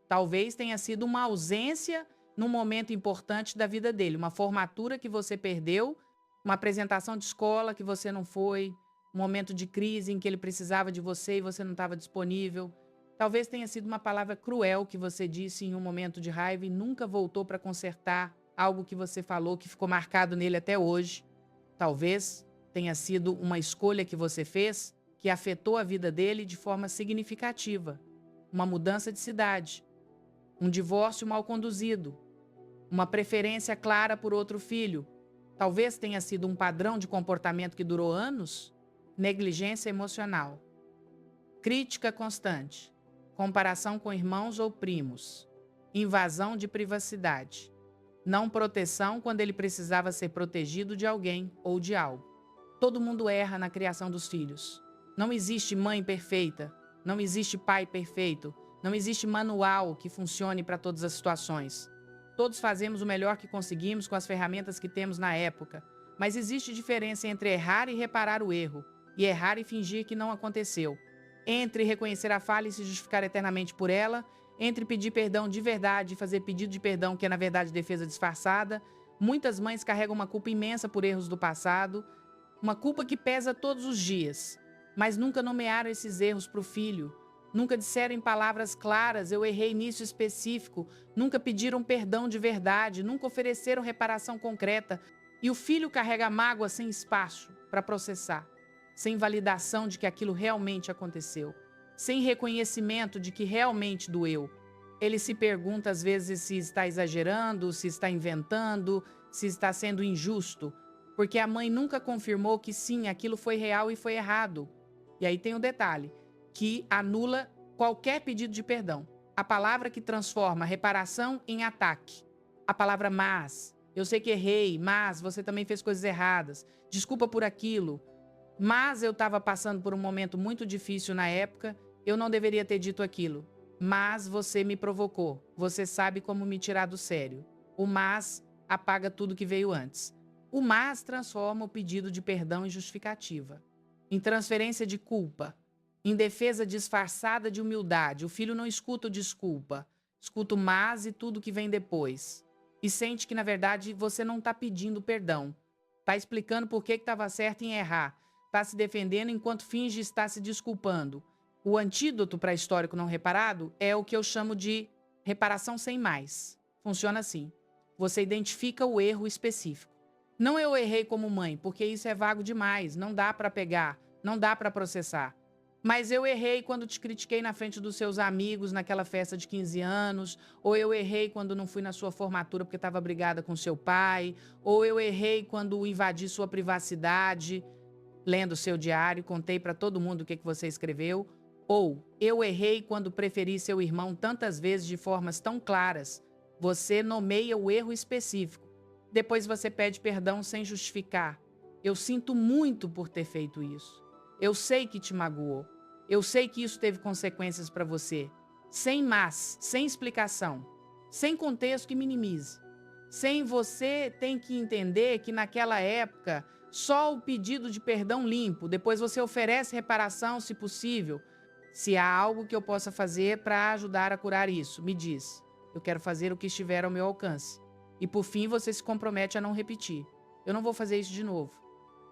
Talvez tenha sido uma ausência num momento importante da vida dele, uma formatura que você perdeu, uma apresentação de escola que você não foi, um momento de crise em que ele precisava de você e você não estava disponível. Talvez tenha sido uma palavra cruel que você disse em um momento de raiva e nunca voltou para consertar algo que você falou que ficou marcado nele até hoje. Talvez tenha sido uma escolha que você fez que afetou a vida dele de forma significativa. Uma mudança de cidade, um divórcio mal conduzido, uma preferência clara por outro filho. Talvez tenha sido um padrão de comportamento que durou anos. Negligência emocional, crítica constante, comparação com irmãos ou primos, invasão de privacidade, não proteção quando ele precisava ser protegido de alguém ou de algo. Todo mundo erra na criação dos filhos. Não existe mãe perfeita, não existe pai perfeito, não existe manual que funcione para todas as situações. Todos fazemos o melhor que conseguimos com as ferramentas que temos na época, mas existe diferença entre errar e reparar o erro, e errar e fingir que não aconteceu. Entre reconhecer a falha e se justificar eternamente por ela, entre pedir perdão de verdade e fazer pedido de perdão que é na verdade defesa disfarçada. Muitas mães carregam uma culpa imensa por erros do passado, uma culpa que pesa todos os dias, mas nunca nomearam esses erros para o filho. Nunca disseram em palavras claras: eu errei nisso específico. Nunca pediram perdão de verdade. Nunca ofereceram reparação concreta. E o filho carrega a mágoa sem espaço para processar, sem validação de que aquilo realmente aconteceu. sem reconhecimento de que realmente doeu. Ele se pergunta às vezes se está exagerando, se está inventando, se está sendo injusto, porque a mãe nunca confirmou que sim, aquilo foi real e foi errado. E aí tem um detalhe, que anula qualquer pedido de perdão. A palavra que transforma reparação em ataque. A palavra mas. Eu sei que errei, mas você também fez coisas erradas. Desculpa por aquilo. Mas eu estava passando por um momento muito difícil na época, eu não deveria ter dito aquilo. Mas você me provocou. Você sabe como me tirar do sério. O mas apaga tudo que veio antes. O mas transforma o pedido de perdão em justificativa, em transferência de culpa, em defesa disfarçada de humildade. O filho não escuta o desculpa, escuta o mas e tudo que vem depois. E sente que, na verdade, você não está pedindo perdão. Está explicando por que estava certo em errar. Está se defendendo enquanto finge estar se desculpando. O antídoto para histórico não reparado é o que eu chamo de reparação sem mais. Funciona assim. Você identifica o erro específico. Não eu errei como mãe, porque isso é vago demais, não dá para pegar, não dá para processar. Mas eu errei quando te critiquei na frente dos seus amigos naquela festa de 15 anos, ou eu errei quando não fui na sua formatura porque estava brigada com seu pai, ou eu errei quando invadi sua privacidade, lendo seu diário, contei para todo mundo o que você escreveu, ou eu errei quando preferi seu irmão tantas vezes de formas tão claras. Você nomeia o erro específico. Depois você pede perdão sem justificar. Eu sinto muito por ter feito isso. Eu sei que te magoou. Eu sei que isso teve consequências para você. Sem mas, sem explicação, sem contexto que minimize. Sem você tem que entender que naquela época, só o pedido de perdão limpo, depois você oferece reparação se possível. Se há algo que eu possa fazer para ajudar a curar isso, me diz. Eu quero fazer o que estiver ao meu alcance. E por fim, você se compromete a não repetir. Eu não vou fazer isso de novo.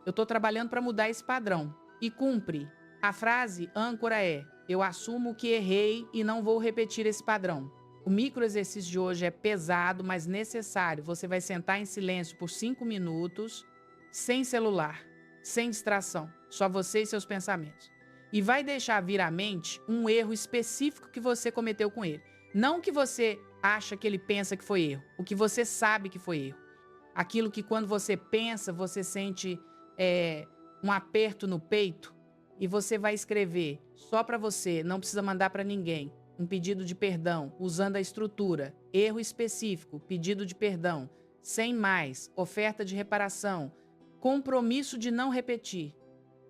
Eu estou trabalhando para mudar esse padrão. E cumpre. A frase âncora é: eu assumo que errei e não vou repetir esse padrão. O microexercício de hoje é pesado, mas necessário. Você vai sentar em silêncio por 5 minutos, sem celular, sem distração. Só você e seus pensamentos. E vai deixar vir à mente um erro específico que você cometeu com ele. Não que você acha que ele pensa que foi erro, o que você sabe que foi erro. Aquilo que quando você pensa, você sente um aperto no peito e você vai escrever só para você, não precisa mandar para ninguém, um pedido de perdão, usando a estrutura, erro específico, pedido de perdão, sem mais, oferta de reparação, compromisso de não repetir.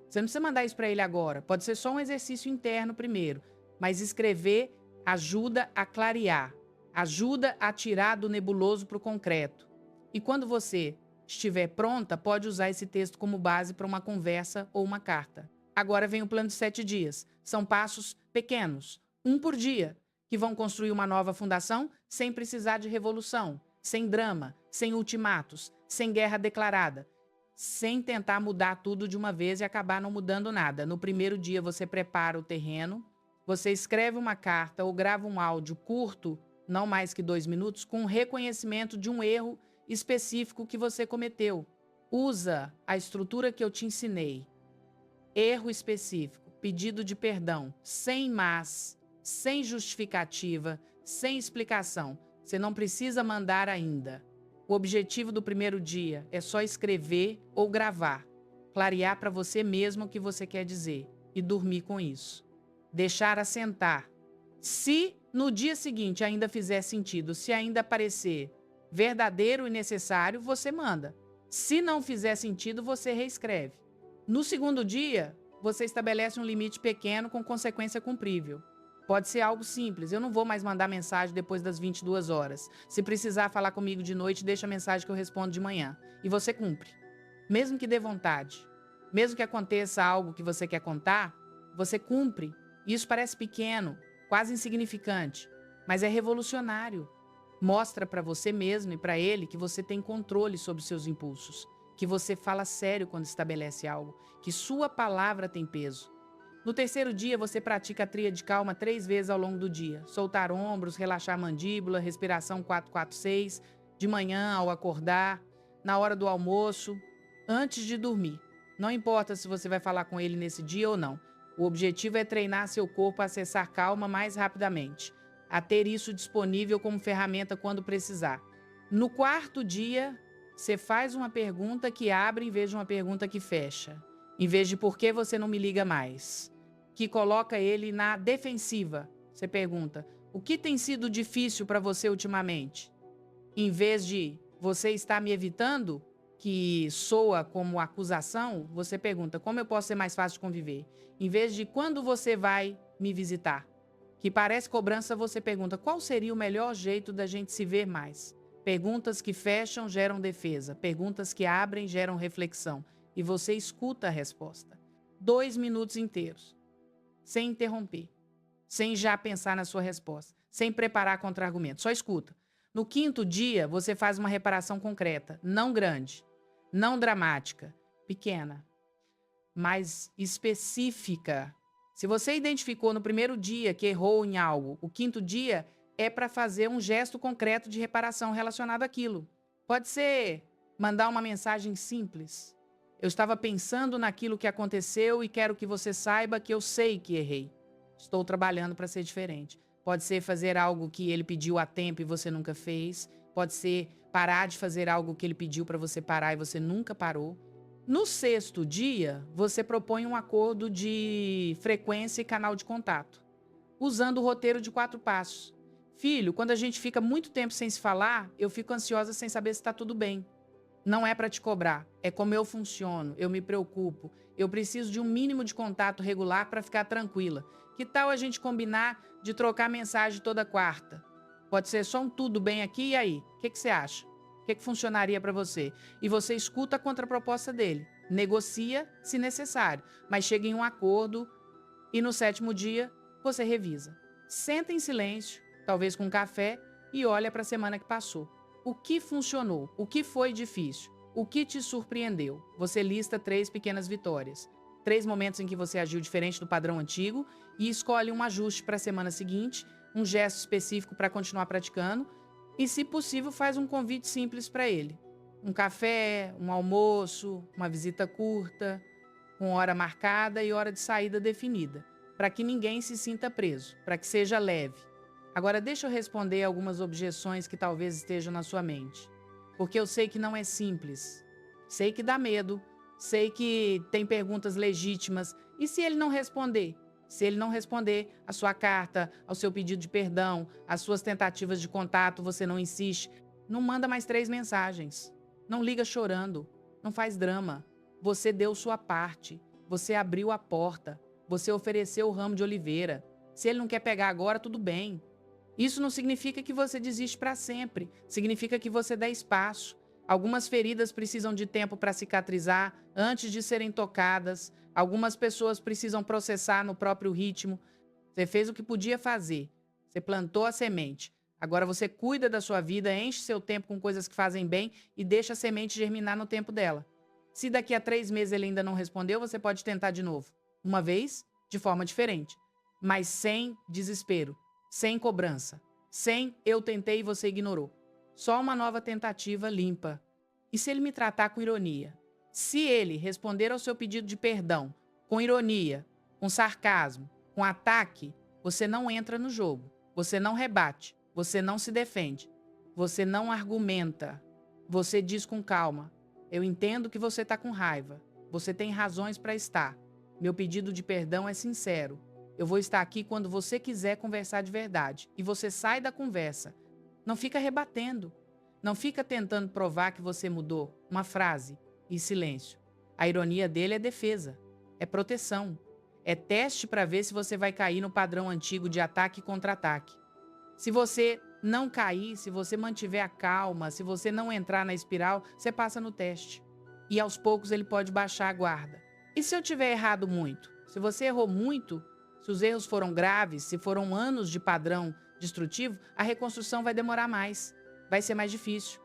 Você não precisa mandar isso para ele agora, pode ser só um exercício interno primeiro, mas escrever ajuda a clarear. Ajuda a tirar do nebuloso para o concreto. E quando você estiver pronta, pode usar esse texto como base para uma conversa ou uma carta. Agora vem o plano de 7 dias. São passos pequenos, um por dia, que vão construir uma nova fundação sem precisar de revolução, sem drama, sem ultimatos, sem guerra declarada, sem tentar mudar tudo de uma vez e acabar não mudando nada. No primeiro dia você prepara o terreno, você escreve uma carta ou grava um áudio curto, não mais que 2 minutos, com reconhecimento de um erro específico que você cometeu. Usa a estrutura que eu te ensinei. Erro específico, pedido de perdão, sem mas, sem justificativa, sem explicação. Você não precisa mandar ainda. O objetivo do primeiro dia é só escrever ou gravar, clarear para você mesmo o que você quer dizer e dormir com isso. Deixar assentar. Se no dia seguinte ainda fizer sentido, se ainda parecer verdadeiro e necessário, você manda. Se não fizer sentido, você reescreve. No segundo dia, você estabelece um limite pequeno com consequência cumprível. Pode ser algo simples. Eu não vou mais mandar mensagem depois das 22 horas. Se precisar falar comigo de noite, deixa a mensagem que eu respondo de manhã. E você cumpre. Mesmo que dê vontade. Mesmo que aconteça algo que você quer contar, você cumpre. Isso parece pequeno, quase insignificante, mas é revolucionário. Mostra para você mesmo e para ele que você tem controle sobre seus impulsos, que você fala sério quando estabelece algo, que sua palavra tem peso. No terceiro dia, você pratica a tríade de calma 3 vezes ao longo do dia. Soltar ombros, relaxar a mandíbula, respiração 4-4-6, de manhã ao acordar, na hora do almoço, antes de dormir. Não importa se você vai falar com ele nesse dia ou não. O objetivo é treinar seu corpo a acessar calma mais rapidamente, a ter isso disponível como ferramenta quando precisar. No quarto dia, você faz uma pergunta que abre em vez de uma pergunta que fecha. Em vez de por que você não me liga mais, que coloca ele na defensiva. Você pergunta: o que tem sido difícil para você ultimamente? Em vez de você está me evitando, que soa como acusação, você pergunta: como eu posso ser mais fácil de conviver? Em vez de quando você vai me visitar, que parece cobrança, você pergunta: qual seria o melhor jeito da gente se ver mais? Perguntas que fecham geram defesa, perguntas que abrem geram reflexão. E você escuta a resposta. 2 minutos inteiros, sem interromper, sem já pensar na sua resposta, sem preparar contra-argumento, só escuta. No quinto dia, você faz uma reparação concreta, não grande, não dramática, pequena, mas específica. Se você identificou no primeiro dia que errou em algo, o quinto dia é para fazer um gesto concreto de reparação relacionado àquilo. Pode ser mandar uma mensagem simples. Eu estava pensando naquilo que aconteceu e quero que você saiba que eu sei que errei. Estou trabalhando para ser diferente. Pode ser fazer algo que ele pediu há tempo e você nunca fez. Pode ser parar de fazer algo que ele pediu para você parar e você nunca parou. No sexto dia, você propõe um acordo de frequência e canal de contato, usando o roteiro de 4 passos. Filho, quando a gente fica muito tempo sem se falar, eu fico ansiosa sem saber se está tudo bem. Não é para te cobrar, é como eu funciono, eu me preocupo. Eu preciso de um mínimo de contato regular para ficar tranquila. Que tal a gente combinar de trocar mensagem toda quarta? Pode ser só um tudo bem aqui e aí. O que você acha? O que funcionaria para você? E você escuta a contraproposta dele. Negocia se necessário, mas chega em um acordo e no 7º dia você revisa. Senta em silêncio, talvez com um café, e olha para a semana que passou. O que funcionou? O que foi difícil? O que te surpreendeu? Você lista 3 pequenas vitórias. 3 momentos em que você agiu diferente do padrão antigo e escolhe um ajuste para a semana seguinte, um gesto específico para continuar praticando e, se possível, faz um convite simples para ele. Um café, um almoço, uma visita curta, com hora marcada e hora de saída definida, para que ninguém se sinta preso, para que seja leve. Agora, deixa eu responder algumas objeções que talvez estejam na sua mente. Porque eu sei que não é simples. Sei que dá medo. Sei que tem perguntas legítimas. E se ele não responder? Se ele não responder a sua carta, ao seu pedido de perdão, às suas tentativas de contato, você não insiste, não manda mais 3 mensagens. Não liga chorando. Não faz drama. Você deu sua parte. Você abriu a porta. Você ofereceu o ramo de oliveira. Se ele não quer pegar agora, tudo bem. Isso não significa que você desiste para sempre. Significa que você dá espaço. Algumas feridas precisam de tempo para cicatrizar antes de serem tocadas. Algumas pessoas precisam processar no próprio ritmo. Você fez o que podia fazer. Você plantou a semente. Agora você cuida da sua vida, enche seu tempo com coisas que fazem bem e deixa a semente germinar no tempo dela. Se daqui a 3 meses ele ainda não respondeu, você pode tentar de novo. Uma vez, de forma diferente. Mas sem desespero. Sem cobrança. Sem eu tentei e você ignorou. Só uma nova tentativa limpa. E se ele me tratar com ironia? Se ele responder ao seu pedido de perdão com ironia, com sarcasmo, com ataque, você não entra no jogo. Você não rebate. Você não se defende. Você não argumenta. Você diz com calma: eu entendo que você está com raiva. Você tem razões para estar. Meu pedido de perdão é sincero. Eu vou estar aqui quando você quiser conversar de verdade. E você sai da conversa. Não fica rebatendo. Não fica tentando provar que você mudou. Uma frase e silêncio. A ironia dele é defesa. É proteção. É teste para ver se você vai cair no padrão antigo de ataque e contra-ataque. Se você não cair, se você mantiver a calma, se você não entrar na espiral, você passa no teste. E aos poucos ele pode baixar a guarda. E se eu tiver errado muito? Se você errou muito, se os erros foram graves, se foram anos de padrão destrutivo, a reconstrução vai demorar mais, vai ser mais difícil,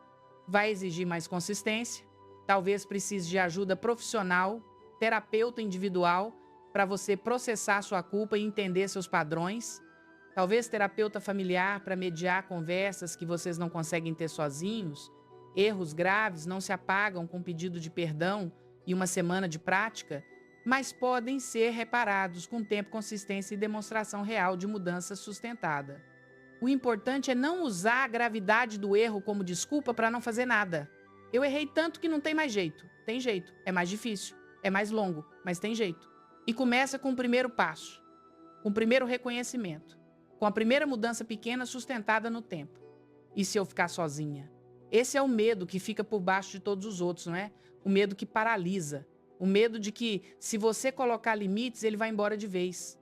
vai exigir mais consistência, talvez precise de ajuda profissional, terapeuta individual, para você processar sua culpa e entender seus padrões, talvez terapeuta familiar para mediar conversas que vocês não conseguem ter sozinhos. Erros graves não se apagam com pedido de perdão e uma semana de prática. mas podem ser reparados com tempo, consistência e demonstração real de mudança sustentada. O importante é não usar a gravidade do erro como desculpa para não fazer nada. Eu errei tanto que não tem mais jeito. Tem jeito. É mais difícil. É mais longo, mas tem jeito. E começa com o primeiro passo, com o primeiro reconhecimento, com a primeira mudança pequena sustentada no tempo. E se eu ficar sozinha? Esse é o medo que fica por baixo de todos os outros, não é? O medo que paralisa. O medo de que, se você colocar limites, ele vai embora de vez.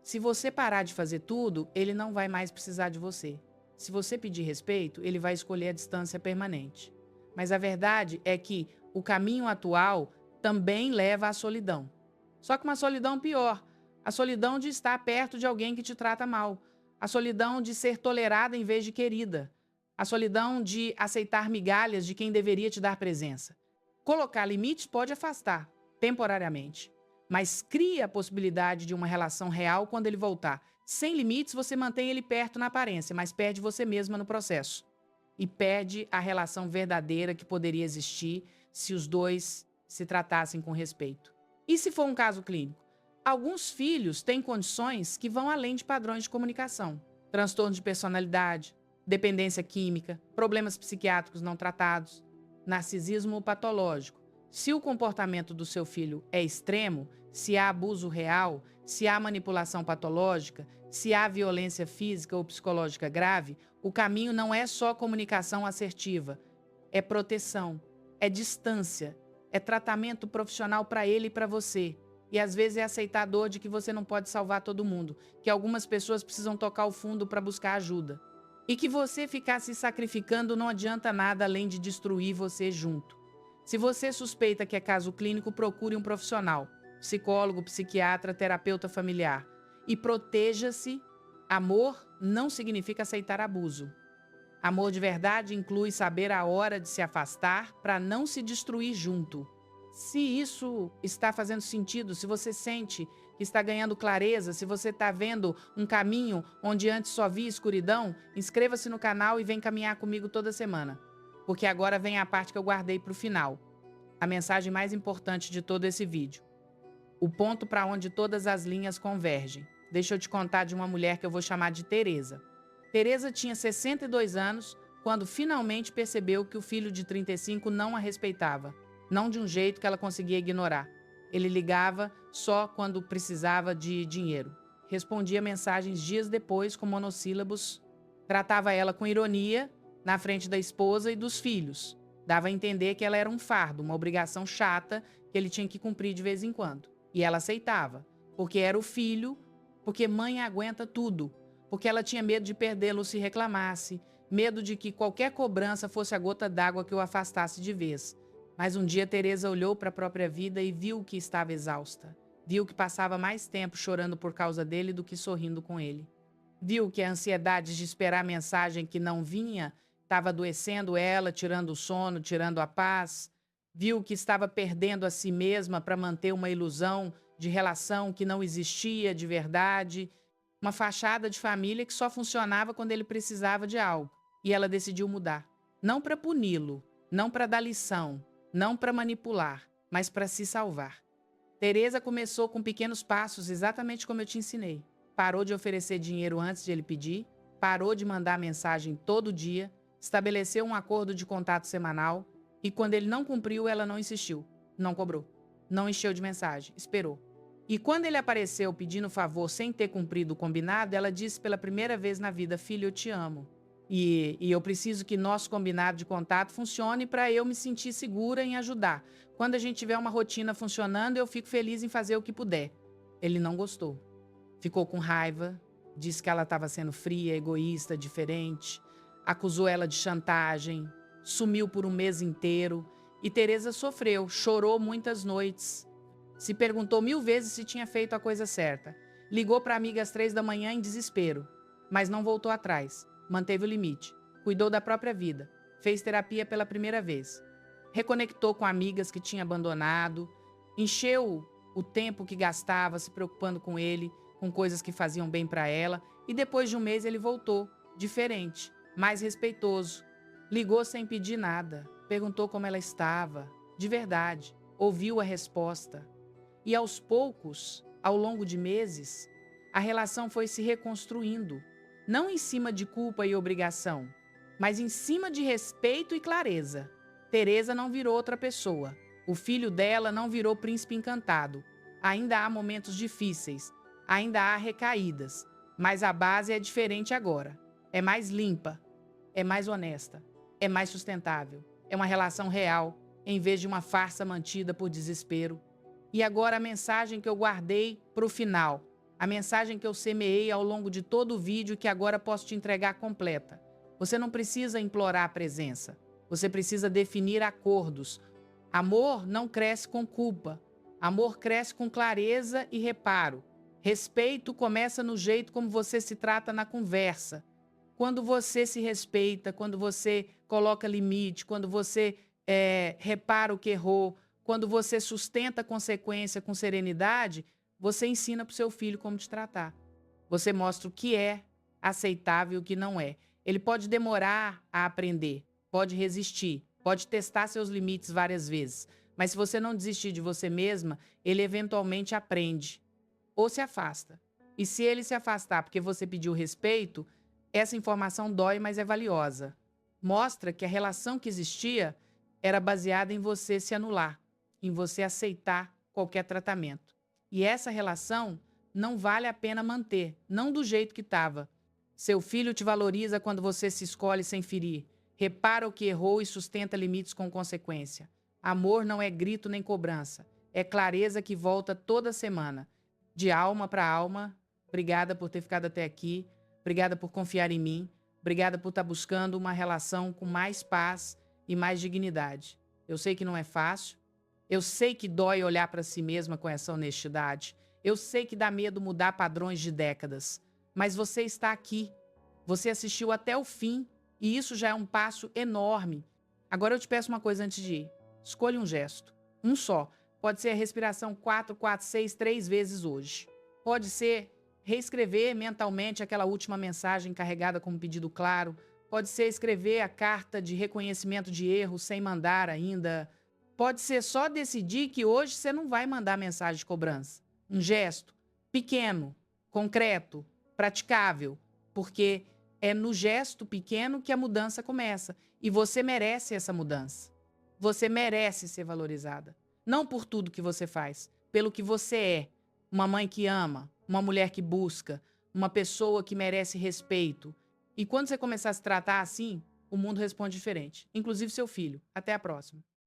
Se você parar de fazer tudo, ele não vai mais precisar de você. Se você pedir respeito, ele vai escolher a distância permanente. Mas a verdade é que o caminho atual também leva à solidão. Só que uma solidão pior. A solidão de estar perto de alguém que te trata mal. A solidão de ser tolerada em vez de querida. A solidão de aceitar migalhas de quem deveria te dar presença. Colocar limites pode afastar, temporariamente. Mas cria a possibilidade de uma relação real quando ele voltar. Sem limites, você mantém ele perto na aparência, mas perde você mesma no processo. E perde a relação verdadeira que poderia existir se os dois se tratassem com respeito. E se for um caso clínico? Alguns filhos têm condições que vão além de padrões de comunicação. Transtorno de personalidade, dependência química, problemas psiquiátricos não tratados, narcisismo patológico. Se o comportamento do seu filho é extremo, se há abuso real, se há manipulação patológica, se há violência física ou psicológica grave, o caminho não é só comunicação assertiva, é proteção, é distância, é tratamento profissional para ele e para você. E às vezes é aceitar a dor de que você não pode salvar todo mundo, que algumas pessoas precisam tocar o fundo para buscar ajuda. E que você ficar se sacrificando não adianta nada além de destruir você junto. Se você suspeita que é caso clínico, procure um profissional, psicólogo, psiquiatra, terapeuta familiar. E proteja-se. Amor não significa aceitar abuso. Amor de verdade inclui saber a hora de se afastar para não se destruir junto. Se isso está fazendo sentido, se você sente que está ganhando clareza, se você está vendo um caminho onde antes só via escuridão, inscreva-se no canal e vem caminhar comigo toda semana. Porque agora vem a parte que eu guardei para o final. A mensagem mais importante de todo esse vídeo. O ponto para onde todas as linhas convergem. Deixa eu te contar de uma mulher que eu vou chamar de Teresa. Teresa tinha 62 anos quando finalmente percebeu que o filho de 35 não a respeitava. Não de um jeito que ela conseguia ignorar. Ele ligava só quando precisava de dinheiro. Respondia mensagens dias depois com monossílabos. Tratava ela com ironia na frente da esposa e dos filhos. Dava a entender que ela era um fardo, uma obrigação chata que ele tinha que cumprir de vez em quando. E ela aceitava, porque era o filho, porque mãe aguenta tudo, porque ela tinha medo de perdê-lo se reclamasse, medo de que qualquer cobrança fosse a gota d'água que o afastasse de vez. Mas um dia Teresa olhou para a própria vida e viu que estava exausta. Viu que passava mais tempo chorando por causa dele do que sorrindo com ele. Viu que a ansiedade de esperar a mensagem que não vinha estava adoecendo ela, tirando o sono, tirando a paz. Viu que estava perdendo a si mesma para manter uma ilusão de relação que não existia de verdade. Uma fachada de família que só funcionava quando ele precisava de algo. E ela decidiu mudar. Não para puni-lo, não para dar lição, não para manipular, mas para se salvar. Teresa começou com pequenos passos, exatamente como eu te ensinei. Parou de oferecer dinheiro antes de ele pedir, parou de mandar mensagem todo dia, estabeleceu um acordo de contato semanal e quando ele não cumpriu, ela não insistiu, não cobrou, não encheu de mensagem, esperou. E quando ele apareceu pedindo favor sem ter cumprido o combinado, ela disse pela primeira vez na vida: filho, eu te amo. E eu preciso que nosso combinado de contato funcione para eu me sentir segura em ajudar. Quando a gente tiver uma rotina funcionando, eu fico feliz em fazer o que puder. Ele não gostou. Ficou com raiva, disse que ela estava sendo fria, egoísta, diferente. Acusou ela de chantagem, sumiu por um mês inteiro. E Teresa sofreu, chorou muitas noites. Se perguntou 1000 vezes se tinha feito a coisa certa. Ligou para a amiga às 3 da manhã em desespero, mas não voltou atrás. Manteve o limite, cuidou da própria vida, fez terapia pela primeira vez. Reconectou com amigas que tinha abandonado, encheu o tempo que gastava se preocupando com ele, com coisas que faziam bem para ela, e depois de um mês ele voltou, diferente, mais respeitoso. Ligou sem pedir nada, perguntou como ela estava, de verdade, ouviu a resposta. E aos poucos, ao longo de meses, a relação foi se reconstruindo, não em cima de culpa e obrigação, mas em cima de respeito e clareza. Teresa não virou outra pessoa. O filho dela não virou príncipe encantado. Ainda há momentos difíceis, ainda há recaídas, mas a base é diferente agora. É mais limpa, é mais honesta, é mais sustentável. É uma relação real, em vez de uma farsa mantida por desespero. E agora a mensagem que eu guardei para o final, a mensagem que eu semeei ao longo de todo o vídeo, que agora posso te entregar completa. Você não precisa implorar a presença, você precisa definir acordos. Amor não cresce com culpa, amor cresce com clareza e reparo. Respeito começa no jeito como você se trata na conversa. Quando você se respeita, quando você coloca limite, quando você repara o que errou, quando você sustenta a consequência com serenidade, você ensina para o seu filho como te tratar. Você mostra o que é aceitável e o que não é. Ele pode demorar a aprender, pode resistir, pode testar seus limites várias vezes. Mas se você não desistir de você mesma, ele eventualmente aprende ou se afasta. E se ele se afastar porque você pediu respeito, essa informação dói, mas é valiosa. Mostra que a relação que existia era baseada em você se anular, em você aceitar qualquer tratamento. E essa relação não vale a pena manter, não do jeito que estava. Seu filho te valoriza quando você se escolhe sem ferir. Repara o que errou e sustenta limites com consequência. Amor não é grito nem cobrança. É clareza que volta toda semana. De alma para alma, obrigada por ter ficado até aqui. Obrigada por confiar em mim. Obrigada por estar buscando uma relação com mais paz e mais dignidade. Eu sei que não é fácil. Eu sei que dói olhar para si mesma com essa honestidade. Eu sei que dá medo mudar padrões de décadas. Mas você está aqui. Você assistiu até o fim. E isso já é um passo enorme. Agora eu te peço uma coisa antes de ir. Escolha um gesto. Um só. Pode ser a respiração 4, 4, 6, 3 vezes hoje. Pode ser reescrever mentalmente aquela última mensagem carregada com um pedido claro. Pode ser escrever a carta de reconhecimento de erro sem mandar ainda. Pode ser só decidir que hoje você não vai mandar mensagem de cobrança. Um gesto pequeno, concreto, praticável, porque é no gesto pequeno que a mudança começa. E você merece essa mudança. Você merece ser valorizada. Não por tudo que você faz, pelo que você é. Uma mãe que ama, uma mulher que busca, uma pessoa que merece respeito. E quando você começar a se tratar assim, o mundo responde diferente. Inclusive seu filho. Até a próxima.